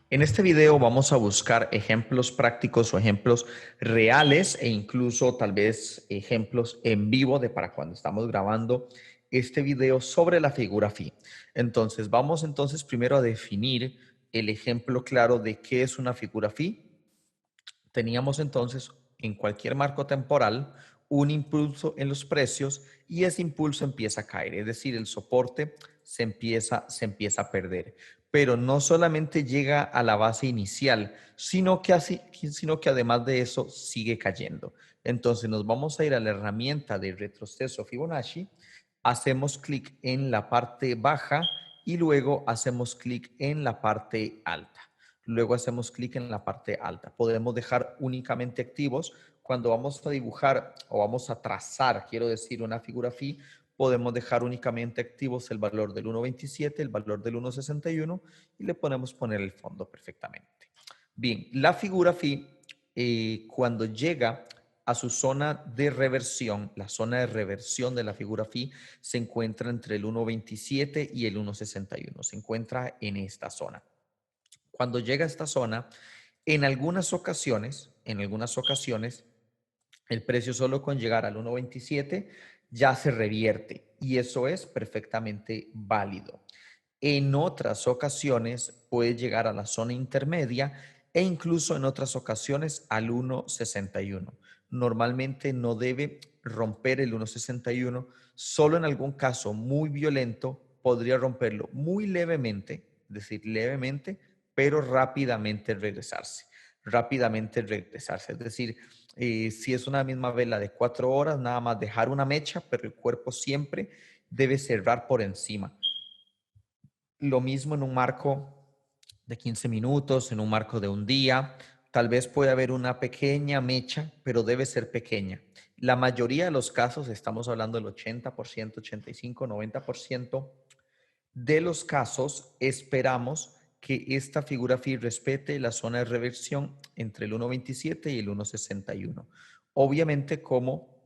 En este video vamos a buscar ejemplos prácticos o ejemplos reales e incluso tal vez ejemplos en vivo de para cuando estamos grabando este video sobre la figura phi. Entonces, vamos entonces primero a definir el ejemplo claro de qué es una figura phi. Teníamos entonces en cualquier marco temporal un impulso en los precios y ese impulso empieza a caer, es decir, el soporte se empieza a perder. Pero no solamente llega a la base inicial, sino que además de eso sigue cayendo. Entonces nos vamos a ir a la herramienta de retroceso Fibonacci, hacemos clic en la parte baja y luego hacemos clic en la parte alta. Luego hacemos clic en la parte alta. Podemos dejar únicamente activos. Cuando vamos a dibujar o vamos a trazar, quiero decir, una figura phi, podemos dejar únicamente activos el valor del 1.27, el valor del 1.61 y le podemos poner el fondo perfectamente. Bien, la figura phi, cuando llega a su zona de reversión, la zona de reversión de la figura phi se encuentra entre el 1.27 y el 1.61. Se encuentra en esta zona. Cuando llega a esta zona, en algunas ocasiones, el precio solo con llegar al 1.27 ya se revierte y eso es perfectamente válido. En otras ocasiones puede llegar a la zona intermedia e incluso en otras ocasiones al 1.61. Normalmente no debe romper el 1.61, solo en algún caso muy violento podría romperlo muy levemente, es decir, levemente, pero rápidamente regresarse. Es decir, si es una misma vela de 4 horas, nada más dejar una mecha, pero el cuerpo siempre debe cerrar por encima. Lo mismo en un marco de 15 minutos, en un marco de un día. Tal vez puede haber una pequeña mecha, pero debe ser pequeña. La mayoría de los casos, estamos hablando del 80%, 85, 90% de los casos, esperamos que esta figura phi respete la zona de reversión entre el 1.27 y el 1.61. Obviamente, como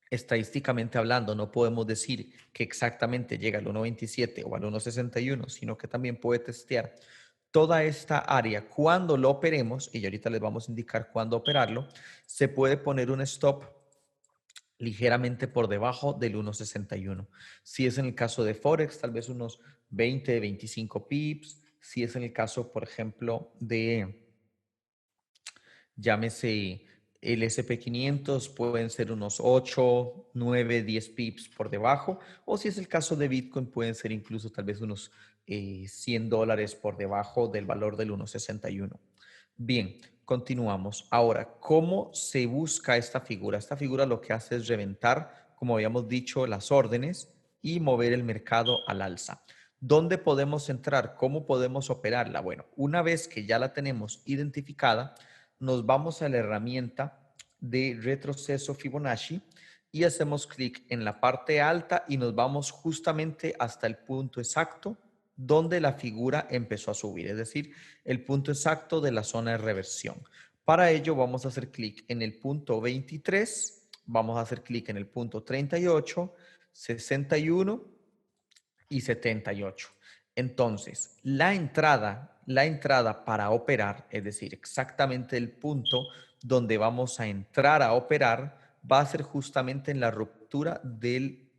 estadísticamente hablando, no podemos decir que exactamente llega al 1.27 o al 1.61, sino que también puede testear toda esta área. Cuando lo operemos, y ahorita les vamos a indicar cuándo operarlo, se puede poner un stop ligeramente por debajo del 1.61. Si es en el caso de Forex, tal vez unos 20, 25 pips. Si es en el caso, por ejemplo, de, llámese el SP500, pueden ser unos 8, 9, 10 pips por debajo. O si es el caso de Bitcoin, pueden ser incluso tal vez unos $100 por debajo del valor del 1.61. Bien, continuamos. Ahora, ¿cómo se busca esta figura? Esta figura lo que hace es reventar, como habíamos dicho, las órdenes y mover el mercado al alza. ¿Dónde podemos entrar? ¿Cómo podemos operarla? Bueno, una vez que ya la tenemos identificada, nos vamos a la herramienta de retroceso Fibonacci y hacemos clic en la parte alta y nos vamos justamente hasta el punto exacto donde la figura empezó a subir, es decir, el punto exacto de la zona de reversión. Para ello vamos a hacer clic en el punto 23, vamos a hacer clic en el punto 38, 61 y 78. Entonces, la entrada para operar, es decir, exactamente el punto donde vamos a entrar a operar, va a ser justamente en la ruptura del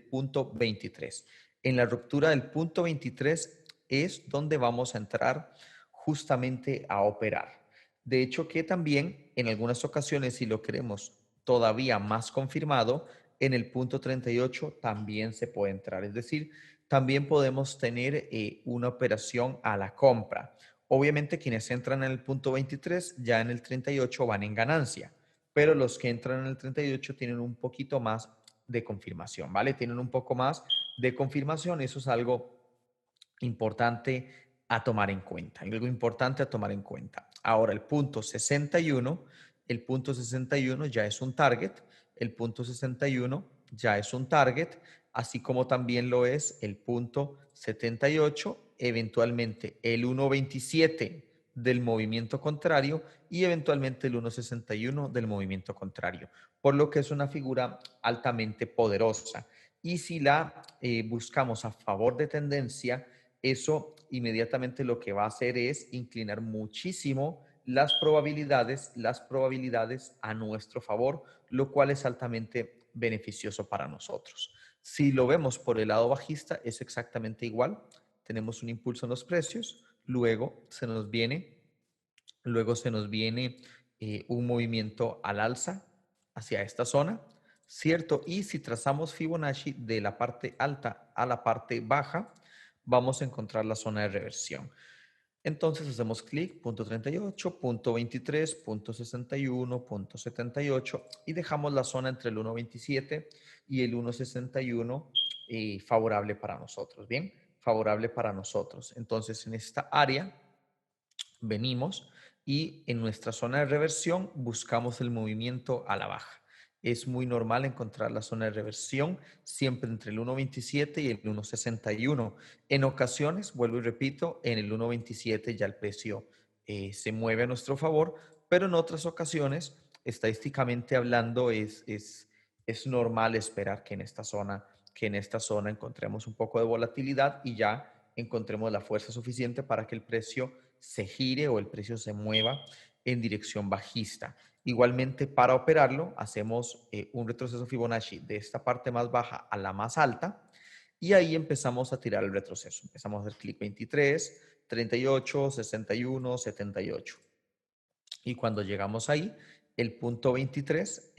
punto 23. En la ruptura del punto 23 es donde vamos a entrar justamente a operar. De hecho, que también en algunas ocasiones, si lo queremos todavía más confirmado, en el punto 38 también se puede entrar. Es decir, también podemos tener una operación a la compra. Obviamente quienes entran en el punto 23 ya en el 38 van en ganancia, pero los que entran en el 38 tienen un poquito más de confirmación, ¿vale? Tienen un poco más de confirmación. Eso es algo importante a tomar en cuenta. Algo importante a tomar en cuenta. Ahora, el punto 61 ya es un target. El punto 61 ya es un target, así como también lo es el punto 78, eventualmente el 1.27 del movimiento contrario y eventualmente el 1.61 del movimiento contrario, por lo que es una figura altamente poderosa. Y si la buscamos a favor de tendencia, eso inmediatamente lo que va a hacer es inclinar muchísimo las probabilidades a nuestro favor, lo cual es altamente beneficioso para nosotros. Si lo vemos por el lado bajista, es exactamente igual. Tenemos un impulso en los precios, luego se nos viene un movimiento al alza hacia esta zona, ¿cierto? Y si trazamos Fibonacci de la parte alta a la parte baja, vamos a encontrar la zona de reversión. Entonces hacemos clic, punto 38, punto 23, punto 61, punto 78 y dejamos la zona entre el 1.27 y el 1.61 favorable para nosotros, ¿bien? Favorable para nosotros. Entonces en esta área venimos y en nuestra zona de reversión buscamos el movimiento a la baja. Es muy normal encontrar la zona de reversión siempre entre el 1.27 y el 1.61. En ocasiones, vuelvo y repito, en el 1.27 ya el precio se mueve a nuestro favor, pero en otras ocasiones, estadísticamente hablando, es normal esperar que en esta zona encontremos un poco de volatilidad y ya encontremos la fuerza suficiente para que el precio se gire o el precio se mueva en dirección bajista. Igualmente, para operarlo, hacemos un retroceso Fibonacci de esta parte más baja a la más alta y ahí empezamos a tirar el retroceso. Empezamos a hacer clic 23, 38, 61, 78. Y cuando llegamos ahí, el punto 23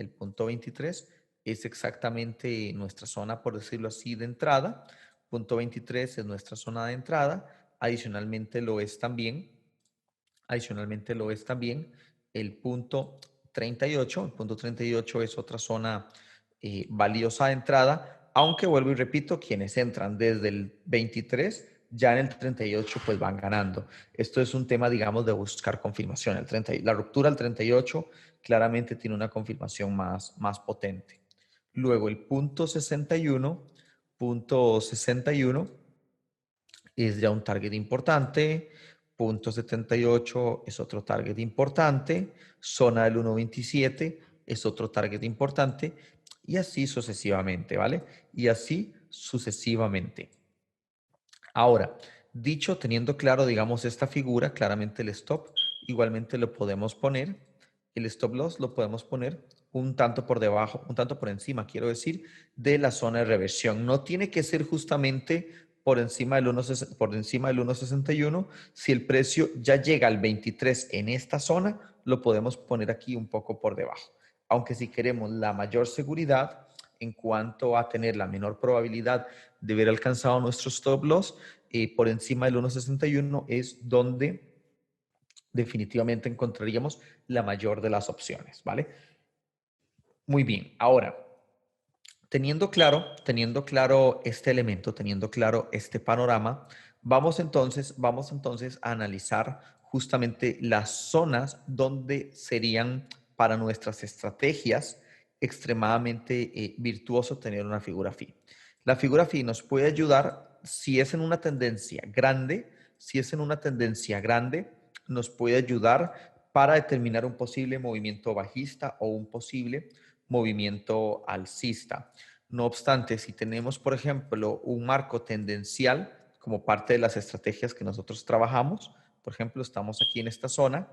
es exactamente nuestra zona, por decirlo así, de entrada. Punto 23 es nuestra zona de entrada. Adicionalmente lo es también el punto 38. El punto 38 es otra zona valiosa de entrada, aunque vuelvo y repito, quienes entran desde el 23, ya en el 38 pues van ganando. Esto es un tema, digamos, de buscar confirmación. La ruptura al 38 claramente tiene una confirmación más potente. Luego el punto 61 es ya un target importante. Punto 78 es otro target importante. Zona del 1.27 es otro target importante. Y así sucesivamente, ¿vale? Y así sucesivamente. Ahora, teniendo claro, digamos, esta figura, claramente el stop, igualmente lo podemos poner, el stop loss lo podemos poner un tanto por debajo, un tanto por encima, quiero decir, de la zona de reversión. No tiene que ser justamente por encima del 1.61. Si el precio ya llega al 23 en esta zona, lo podemos poner aquí un poco por debajo. Aunque si queremos la mayor seguridad en cuanto a tener la menor probabilidad de haber alcanzado nuestro stop loss por encima del 1.61 es donde definitivamente encontraríamos la mayor de las opciones, ¿vale? Muy bien, ahora, teniendo claro este elemento, teniendo claro este panorama, vamos entonces a analizar justamente las zonas donde serían para nuestras estrategias extremadamente virtuoso tener una figura phi. La figura phi nos puede ayudar si es en una tendencia grande, nos puede ayudar para determinar un posible movimiento bajista o un posible movimiento alcista. No obstante, si tenemos, por ejemplo, un marco tendencial como parte de las estrategias que nosotros trabajamos, por ejemplo, estamos aquí en esta zona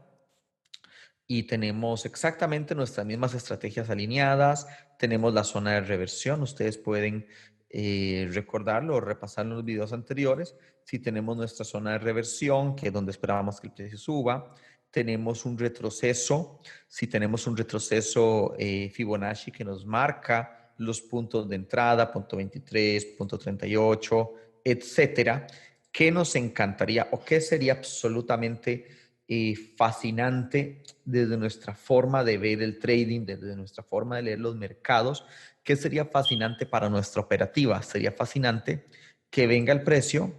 y tenemos exactamente nuestras mismas estrategias alineadas, tenemos la zona de reversión, ustedes pueden recordarlo o repasarlo en los videos anteriores. Si tenemos nuestra zona de reversión, que es donde esperábamos que el precio suba, tenemos un retroceso, si tenemos un retroceso Fibonacci que nos marca los puntos de entrada, punto 23, punto 38, etcétera, ¿qué nos encantaría o qué sería absolutamente fascinante desde nuestra forma de ver el trading, desde nuestra forma de leer los mercados? ¿Qué sería fascinante para nuestra operativa? Sería fascinante que venga el precio,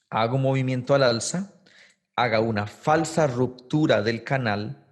haga un movimiento al alza, haga una falsa ruptura del canal,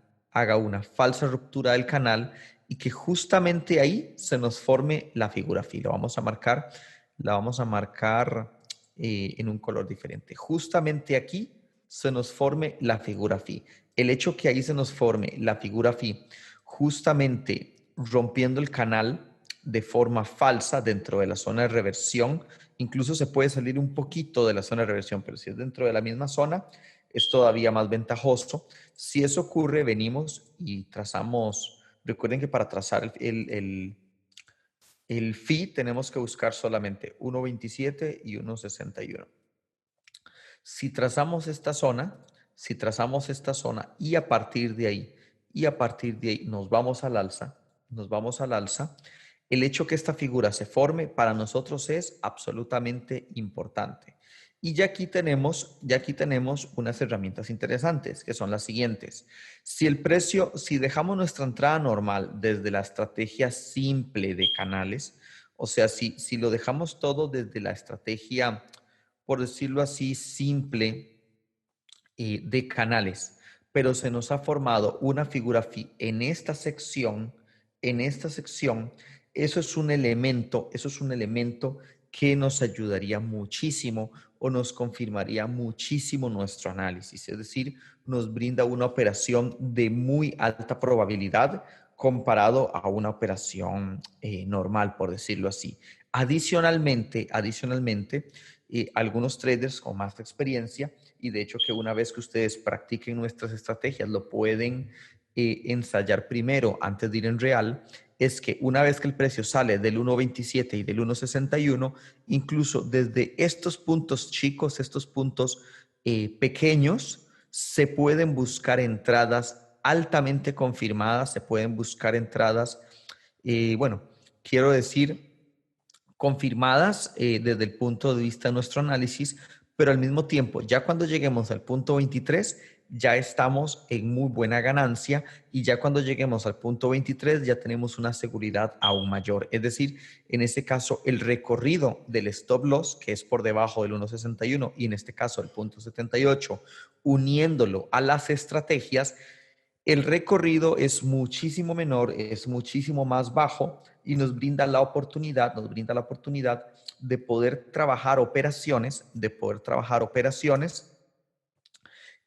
y que justamente ahí se nos forme la figura phi. La vamos a marcar en un color diferente. Justamente aquí se nos forme la figura phi. El hecho que ahí se nos forme la figura phi, justamente rompiendo el canal de forma falsa dentro de la zona de reversión, incluso se puede salir un poquito de la zona de reversión, pero si es dentro de la misma zona, es todavía más ventajoso. Si eso ocurre, venimos y trazamos. Recuerden que para trazar el phi tenemos que buscar solamente 1.27 y 1.61. Si trazamos esta zona, si trazamos esta zona y a partir de ahí, nos vamos al alza, el hecho que esta figura se forme para nosotros es absolutamente importante. Y ya aquí tenemos unas herramientas interesantes, que son las siguientes. Si dejamos nuestra entrada normal desde la estrategia simple de canales, o sea, si lo dejamos todo desde la estrategia, por decirlo así, simple de canales, pero se nos ha formado una figura phi en esta sección, eso es un elemento que nos ayudaría muchísimo o nos confirmaría muchísimo nuestro análisis, es decir, nos brinda una operación de muy alta probabilidad comparado a una operación normal, por decirlo así. Adicionalmente, algunos traders con más experiencia y de hecho que una vez que ustedes practiquen nuestras estrategias lo pueden ensayar primero antes de ir en real, es que una vez que el precio sale del 1.27 y del 1.61, incluso desde estos puntos chicos, estos puntos pequeños, se pueden buscar entradas altamente confirmadas, se pueden buscar entradas, bueno, quiero decir, confirmadas desde el punto de vista de nuestro análisis, pero al mismo tiempo, ya cuando lleguemos al punto 23, ya estamos en muy buena ganancia y ya cuando lleguemos al punto 23 ya tenemos una seguridad aún mayor. Es decir, en este caso, el recorrido del stop loss, que es por debajo del 1.61 y en este caso el punto 78, uniéndolo a las estrategias, el recorrido es muchísimo menor, es muchísimo más bajo y nos brinda la oportunidad de poder trabajar operaciones,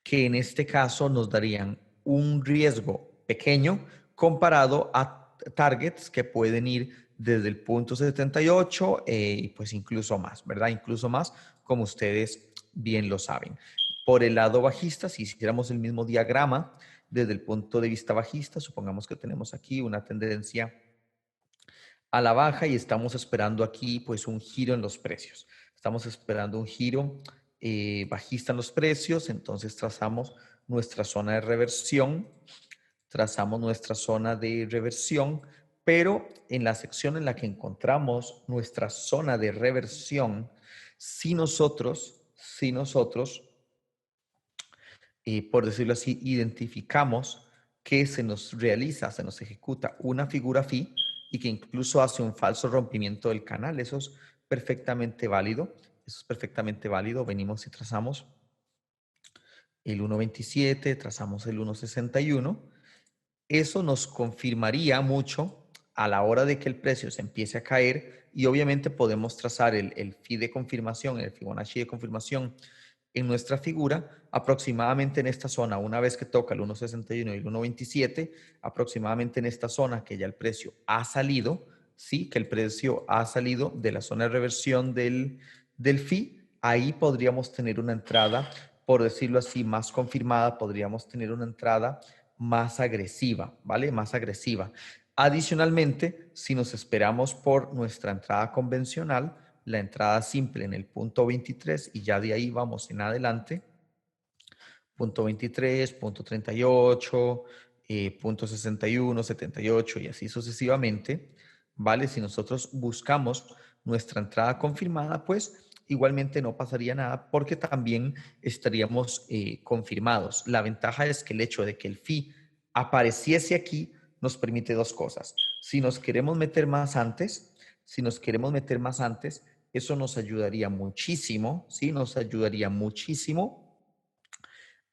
que en este caso nos darían un riesgo pequeño comparado a targets que pueden ir desde el punto 78 y pues incluso más, ¿verdad? Incluso más, como ustedes bien lo saben. Por el lado bajista, si hiciéramos el mismo diagrama desde el punto de vista bajista, supongamos que tenemos aquí una tendencia a la baja y estamos esperando aquí pues un giro en los precios. Estamos esperando un giro bajista en los precios, entonces nuestra zona de reversión, trazamos nuestra zona de reversión, pero en la sección en la que encontramos nuestra zona de reversión, si nosotros por decirlo así, identificamos que se nos ejecuta una figura phi y que incluso hace un falso rompimiento del canal. Eso es perfectamente válido. Eso es perfectamente válido. Venimos y trazamos el 1.27, trazamos el 1.61. Eso nos confirmaría mucho a la hora de que el precio se empiece a caer y obviamente podemos trazar el phi de confirmación, el Fibonacci de confirmación en nuestra figura aproximadamente en esta zona, una vez que toca el 1.61 y el 1.27, aproximadamente en esta zona que ya el precio ha salido, sí, que el precio ha salido de la zona de reversión del phi, ahí podríamos tener una entrada, por decirlo así, más confirmada, podríamos tener una entrada más agresiva, ¿vale? Más agresiva. Adicionalmente, si nos esperamos por nuestra entrada convencional, la entrada simple en el punto 23 y ya de ahí vamos en adelante, punto 23, punto 38, punto 61, 78 y así sucesivamente, ¿vale? Si nosotros buscamos nuestra entrada confirmada, pues igualmente no pasaría nada porque también estaríamos confirmados. La ventaja es que el hecho de que el phi apareciese aquí nos permite dos cosas. Si nos queremos meter más antes, eso nos ayudaría muchísimo, ¿sí? Nos ayudaría muchísimo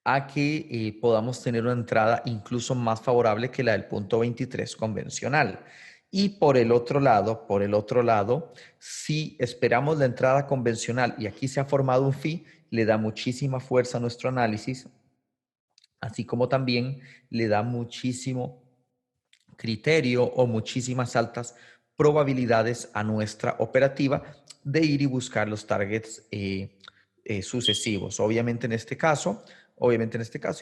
a que podamos tener una entrada incluso más favorable que la del punto 23 convencional. Y por el otro lado, si esperamos la entrada convencional y aquí se ha formado un phi, le da muchísima fuerza a nuestro análisis, así como también le da muchísimo criterio o muchísimas altas probabilidades a nuestra operativa de ir y buscar los targets sucesivos. Obviamente en este caso,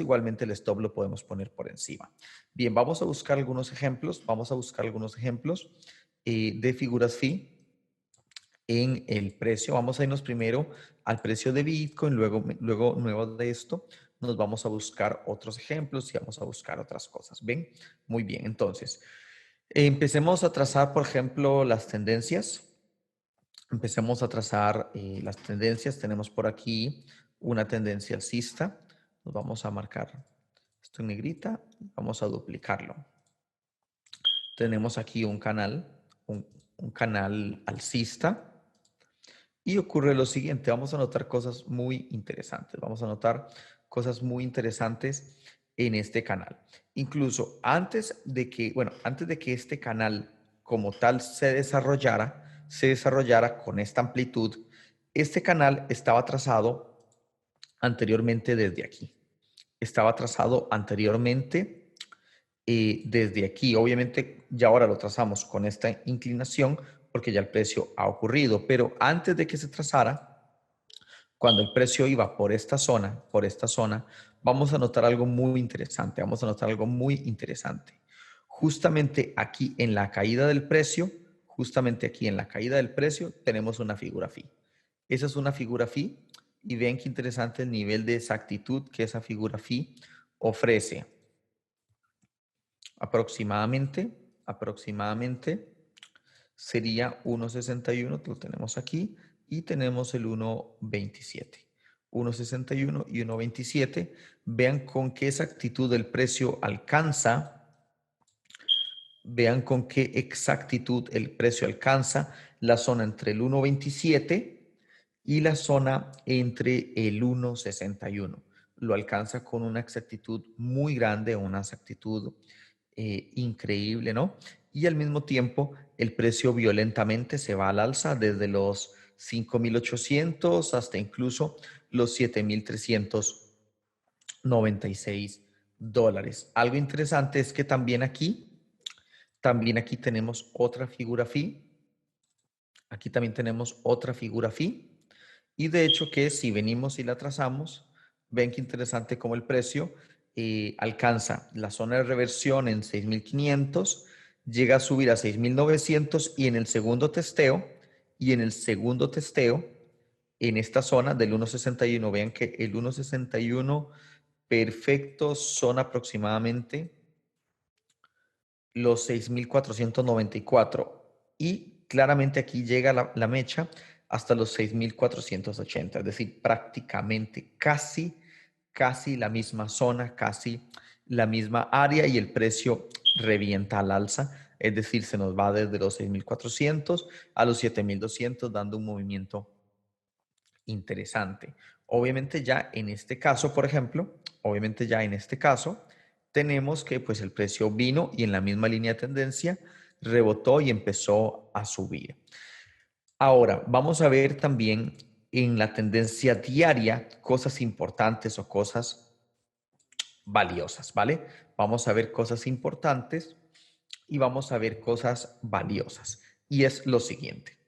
igualmente el stop lo podemos poner por encima. Bien, vamos a buscar algunos ejemplos. De figuras phi en el precio. Vamos a irnos primero al precio de Bitcoin, luego nuevo de esto, nos vamos a buscar otros ejemplos y vamos a buscar otras cosas. ¿Ven? Muy bien, entonces, empecemos a trazar, por ejemplo, las tendencias. Empecemos a trazar las tendencias. Tenemos por aquí una tendencia alcista. Nos vamos a marcar esto en negrita. Vamos a duplicarlo. Tenemos aquí un canal, un canal alcista. Y ocurre lo siguiente, vamos a notar cosas muy interesantes. Vamos a notar cosas muy interesantes en este canal. Incluso antes de que este canal como tal se desarrollara con esta amplitud, este canal estaba trazado anteriormente desde aquí. Estaba trazado anteriormente desde aquí. Obviamente ya ahora lo trazamos con esta inclinación porque ya el precio ha ocurrido, pero antes de que se trazara, cuando el precio iba por esta zona, vamos a notar algo muy interesante, Justamente aquí en la caída del precio, tenemos una figura phi. Esa es una figura phi y ven qué interesante el nivel de exactitud que esa figura phi ofrece. Aproximadamente sería 1.61, lo tenemos aquí, y tenemos el 1.27. 1.61 y 1.27. Vean con qué exactitud el precio alcanza. Vean con qué exactitud el precio alcanza la zona entre el 1.27 y la zona entre el 1.61. Lo alcanza con una exactitud muy grande, una exactitud increíble, ¿no? Y al mismo tiempo el precio violentamente se va al alza desde los 5.800 hasta incluso los 7.396 dólares. Algo interesante es que también aquí tenemos otra figura phi. Aquí también tenemos otra figura phi. Y de hecho que si venimos y la trazamos, ven qué interesante cómo el precio alcanza la zona de reversión en 6.500, llega a subir a 6.900 y en el segundo testeo, en esta zona del 1.61, vean que el 1.61 perfecto son aproximadamente los 6.494 y claramente aquí llega la mecha hasta los 6.480, es decir, prácticamente casi la misma zona, casi la misma área y el precio revienta al alza, es decir, se nos va desde los 6.400 a los 7.200 dando un movimiento interesante. Obviamente ya en este caso, por ejemplo, tenemos que pues el precio vino y en la misma línea de tendencia rebotó y empezó a subir. Ahora, vamos a ver también en la tendencia diaria cosas importantes o cosas valiosas, ¿vale? Vamos a ver cosas importantes y vamos a ver cosas valiosas. Y es lo siguiente.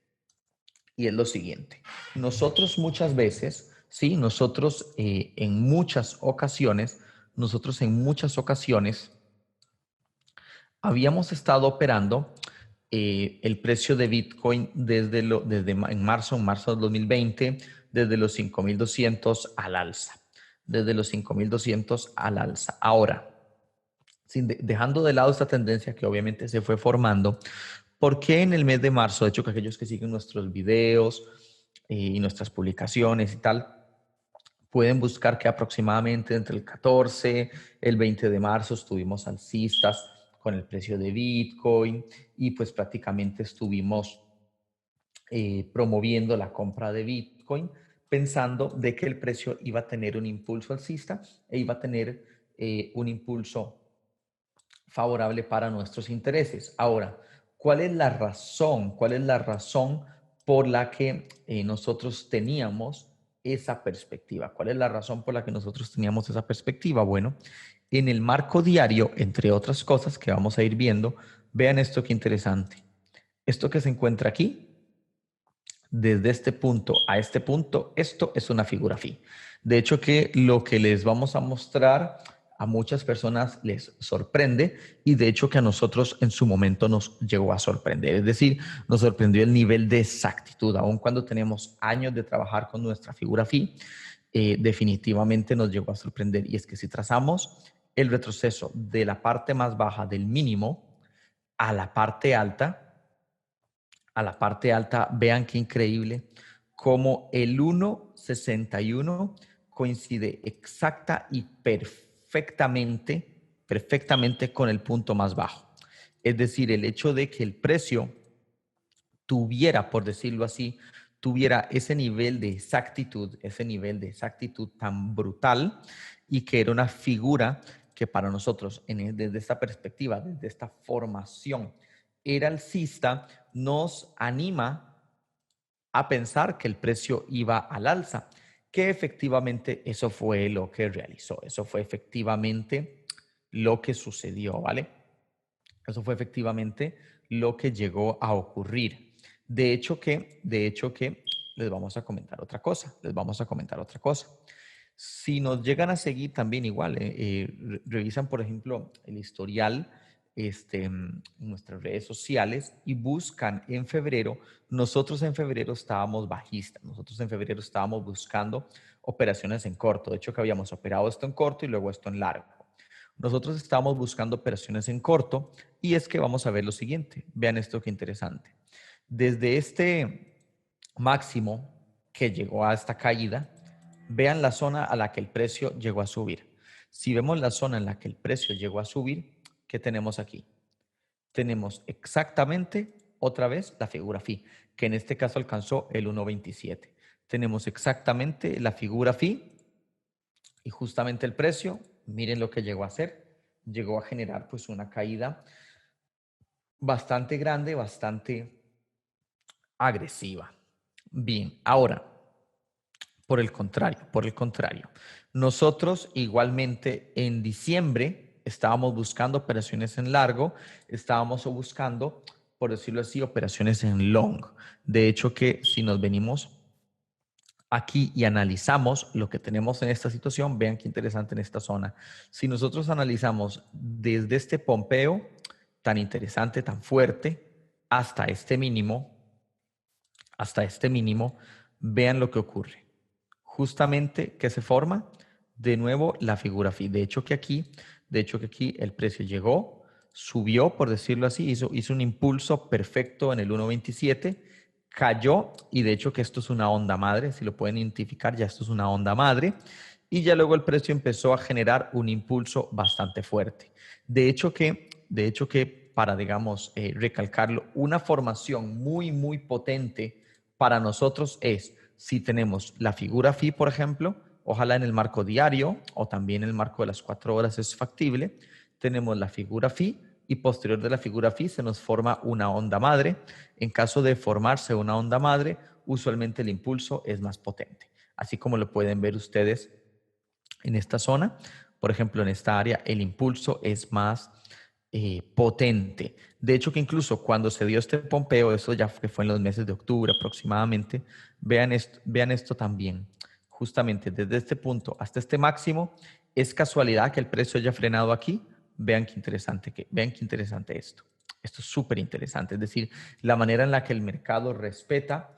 Nosotros muchas veces, sí, en muchas ocasiones, habíamos estado operando el precio de Bitcoin en marzo del 2020, desde los 5.200 al alza. Ahora, dejando de lado esta tendencia que obviamente se fue formando, ¿por qué en el mes de marzo? De hecho, que aquellos que siguen nuestros videos y nuestras publicaciones y tal, pueden buscar que aproximadamente entre el 14, el 20 de marzo estuvimos alcistas con el precio de Bitcoin y pues prácticamente estuvimos promoviendo la compra de Bitcoin pensando de que el precio iba a tener un impulso alcista e iba a tener un impulso favorable para nuestros intereses. Ahora, ¿cuál es la razón? ¿Cuál es la razón por la que nosotros teníamos esa perspectiva? ¿Cuál es la razón por la que nosotros teníamos esa perspectiva? Bueno, en el marco diario, entre otras cosas que vamos a ir viendo, vean esto qué interesante. Esto que se encuentra aquí, desde este punto a este punto, esto es una figura phi. De hecho, que lo que les vamos a mostrar a muchas personas les sorprende y de hecho que a nosotros en su momento nos llegó a sorprender. Es decir, nos sorprendió el nivel de exactitud, aun cuando tenemos años de trabajar con nuestra figura phi, definitivamente nos llegó a sorprender. Y es que si trazamos el retroceso de la parte más baja del mínimo a la parte alta, vean qué increíble, cómo el 1.61 coincide exacta y perfectamente con el punto más bajo. Es decir, el hecho de que el precio tuviera, por decirlo así, tuviera ese nivel de exactitud tan brutal y que era una figura que para nosotros, desde esta perspectiva, desde esta formación, era alcista, nos anima a pensar que el precio iba al alza, que efectivamente eso fue lo que realizó, eso fue efectivamente lo que sucedió, ¿vale? Eso fue efectivamente lo que llegó a ocurrir. De hecho que les vamos a comentar otra cosa, Si nos llegan a seguir también igual, revisan, por ejemplo, el historial en nuestras redes sociales y buscan en febrero. Nosotros en febrero estábamos bajistas, nosotros en febrero estábamos buscando operaciones en corto. De hecho, que habíamos operado esto en corto y luego esto en largo. Nosotros estábamos buscando operaciones en corto y es que vamos a ver lo siguiente. Vean esto que interesante. Desde este máximo que llegó a esta caída, vean la zona a la que el precio llegó a subir. Si vemos la zona en la que el precio llegó a subir, ¿qué tenemos aquí? Tenemos exactamente otra vez la figura phi, que en este caso alcanzó el 1.27. Tenemos exactamente la figura phi y justamente el precio, miren lo que llegó a hacer, llegó a generar pues una caída bastante grande, bastante agresiva. Bien, ahora, por el contrario, nosotros igualmente en diciembre estábamos buscando operaciones en largo, estábamos buscando, por decirlo así, operaciones en long. De hecho que si nos venimos aquí y analizamos lo que tenemos en esta situación, vean qué interesante en esta zona. Si nosotros analizamos desde este pompeo tan interesante, tan fuerte, hasta este mínimo, vean lo que ocurre. Justamente, ¿qué se forma? De nuevo, la figura phi. De hecho que aquí el precio llegó, subió, por decirlo así, hizo un impulso perfecto en el 1.27, cayó y de hecho que esto es una onda madre, si lo pueden identificar, ya esto es una onda madre y ya luego el precio empezó a generar un impulso bastante fuerte. De hecho que para, digamos, recalcarlo, una formación muy, muy potente para nosotros es si tenemos la figura phi, por ejemplo, ojalá en el marco diario o también en el marco de las 4 horas es factible, tenemos la figura phi y posterior de la figura phi se nos forma una onda madre. En caso de formarse una onda madre, usualmente el impulso es más potente. Así como lo pueden ver ustedes en esta zona, por ejemplo, en esta área, el impulso es más potente. De hecho, que incluso cuando se dio este pompeo, eso ya fue en los meses de octubre aproximadamente, vean esto también. Justamente desde este punto hasta este máximo, es casualidad que el precio haya frenado aquí. Vean qué interesante esto. Esto es súper interesante. Es decir, la manera en la que el mercado respeta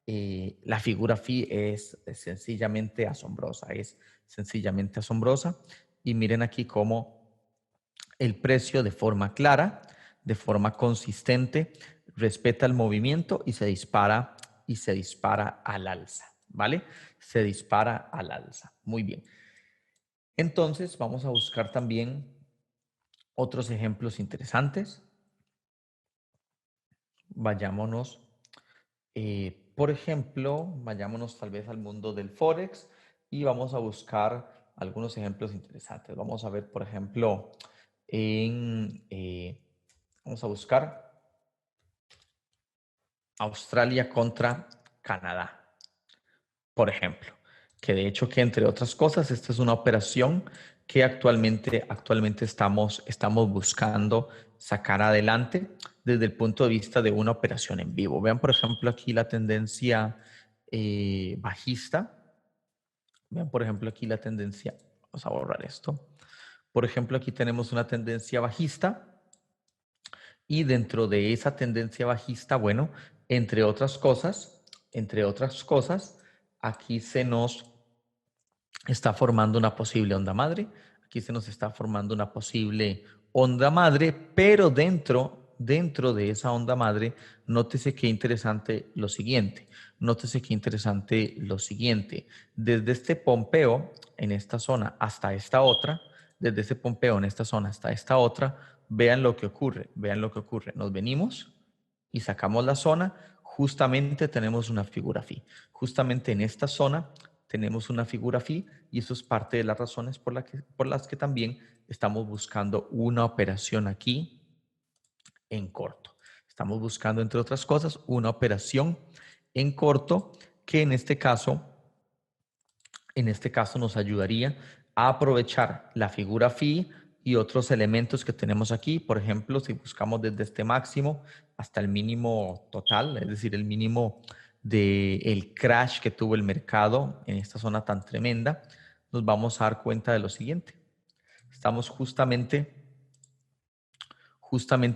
la figura phi es sencillamente asombrosa. Es sencillamente asombrosa. Y miren aquí cómo el precio de forma clara, de forma consistente, respeta el movimiento y se dispara al alza, ¿vale? Se dispara al alza. Muy bien. Entonces, vamos a buscar también otros ejemplos interesantes. Vayámonos, por ejemplo, vayámonos tal vez al mundo del Forex y vamos a buscar algunos ejemplos interesantes. Vamos a ver, por ejemplo, vamos a buscar Australia contra Canadá, por ejemplo, que de hecho que entre otras cosas, esta es una operación que actualmente estamos buscando sacar adelante desde el punto de vista de una operación en vivo. Vean, por ejemplo, aquí la tendencia bajista. Vean, por ejemplo, aquí la tendencia. Vamos a borrar esto. Por ejemplo, aquí tenemos una tendencia bajista y dentro de esa tendencia bajista, bueno, entre otras cosas, aquí se nos está formando una posible onda madre. Aquí se nos está formando una posible onda madre, pero dentro de esa onda madre, nótese qué interesante lo siguiente. Nótese qué interesante lo siguiente. Desde este pompeo en esta zona hasta esta otra, desde ese pompeo en esta zona hasta esta otra, vean lo que ocurre, vean lo que ocurre. Nos venimos y sacamos la zona, justamente tenemos una figura phi. Justamente en esta zona tenemos una figura phi y eso es parte de las razones por las que también estamos buscando una operación aquí en corto. Estamos buscando, entre otras cosas, una operación en corto que en este caso nos ayudaría a aprovechar la figura phi y otros elementos que tenemos aquí. Por ejemplo, si buscamos desde este máximo hasta el mínimo total, es decir, el mínimo del crash que tuvo el mercado en esta zona tan tremenda, nos vamos a dar cuenta de lo siguiente. Estamos justamente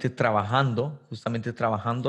trabajando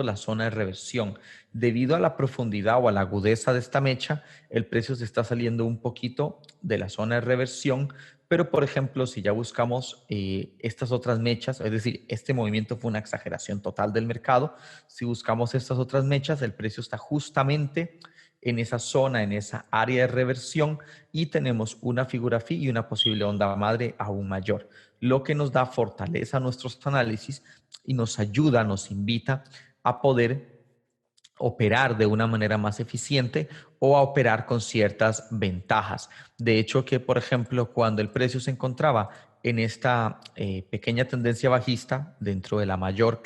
la zona de reversión. Debido a la profundidad o a la agudeza de esta mecha, el precio se está saliendo un poquito de la zona de reversión, pero por ejemplo, si ya buscamos estas otras mechas, es decir, este movimiento fue una exageración total del mercado, si buscamos estas otras mechas, el precio está justamente en esa zona, en esa área de reversión y tenemos una figura phi y una posible onda madre aún mayor, lo que nos da fortaleza a nuestros análisis y nos ayuda, nos invita a poder operar de una manera más eficiente o a operar con ciertas ventajas. De hecho, que por ejemplo, cuando el precio se encontraba en esta pequeña tendencia bajista, dentro de la mayor,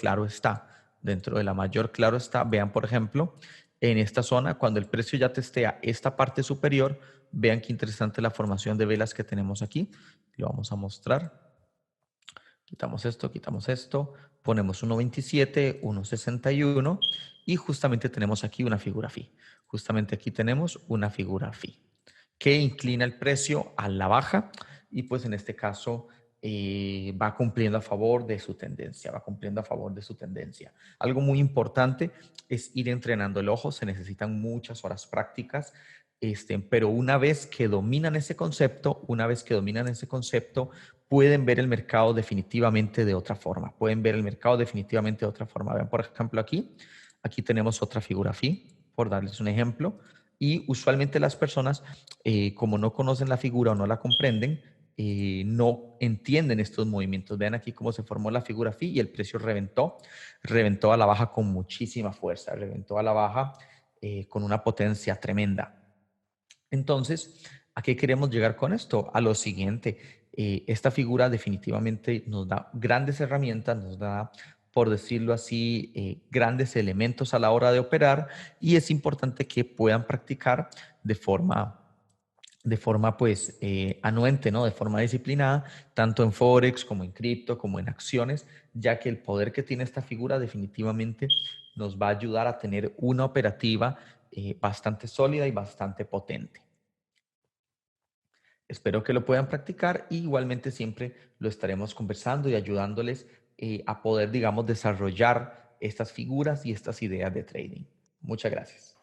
vean por ejemplo, en esta zona, cuando el precio ya testea esta parte superior, vean qué interesante la formación de velas que tenemos aquí. Lo vamos a mostrar. Quitamos esto, ponemos 1.27, 1.61 y justamente tenemos aquí una figura phi. Justamente aquí tenemos una figura phi que inclina el precio a la baja y pues en este caso va cumpliendo a favor de su tendencia, Algo muy importante es ir entrenando el ojo, se necesitan muchas horas prácticas, pero una vez que dominan ese concepto, pueden ver el mercado definitivamente de otra forma. Vean, por ejemplo, aquí tenemos otra figura phi, por darles un ejemplo, y usualmente las personas, como no conocen la figura o no la comprenden, no entienden estos movimientos. Vean aquí cómo se formó la figura phi y el precio reventó a la baja con muchísima fuerza, reventó a la baja con una potencia tremenda. Entonces, ¿a qué queremos llegar con esto? A lo siguiente, esta figura definitivamente nos da grandes herramientas, nos da, por decirlo así, grandes elementos a la hora de operar y es importante que puedan practicar de forma pues anuente, ¿no? De forma disciplinada, tanto en Forex como en cripto, como en acciones, ya que el poder que tiene esta figura definitivamente nos va a ayudar a tener una operativa bastante sólida y bastante potente. Espero que lo puedan practicar y igualmente siempre lo estaremos conversando y ayudándoles a poder, digamos, desarrollar estas figuras y estas ideas de trading. Muchas gracias.